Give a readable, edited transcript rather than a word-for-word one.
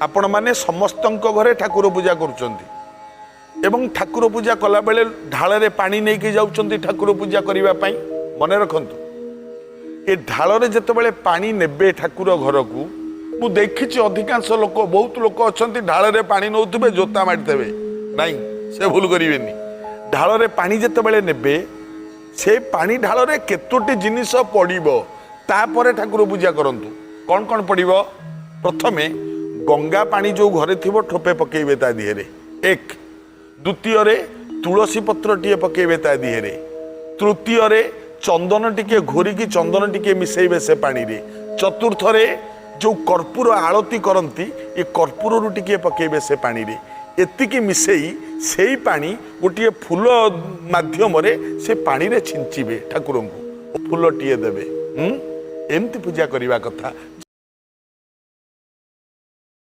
आपण माने समस्तଙ୍କ घरे ठाकुर पूजा करुचंती एवं ठाकुर पूजा कला बेले ढाଳରେ पानी नहीं कि जाउचंती ठाकुर पूजा करिबा पई मने रखंतु ए ढाଳରେ जेतेबेले पानी नेबे ठाकुर घर को मु देखिछि अधिकांश लोक बहुत लोक अछंती ढाଳରେ पानी नौथबे जोता मारथबे नहीं से भूल करिवेनी ढाଳରେ पानी जेतेबेले नेबे से पानी ढाଳରେ केतोटी जिनिस पड़िबो तापरे ठाकुर पूजा करंतु कौन कौन पड़िबो प्रथमे गंगा पानी जो घरे थिबो ठोपे पकेइबे ता दिहेरे एक द्वितीय रे तुलसी पत्र टीए पकेइबे ता दिहेरे तृतीय रे चंदन टिके घोरिकी चंदन टिके मिसेइबे से पानी रे चतुर्थ रे जो कर्पूर आळती करंती ए कर्पूर रु टिके पकेइबे से पानी रे एतिकी मिसेई सेई पानी गोटे फूल माध्यम रे से पानी रे छिंचिबे ठाकुर को फूल टीए देबे एमती पूजा करिवा कथा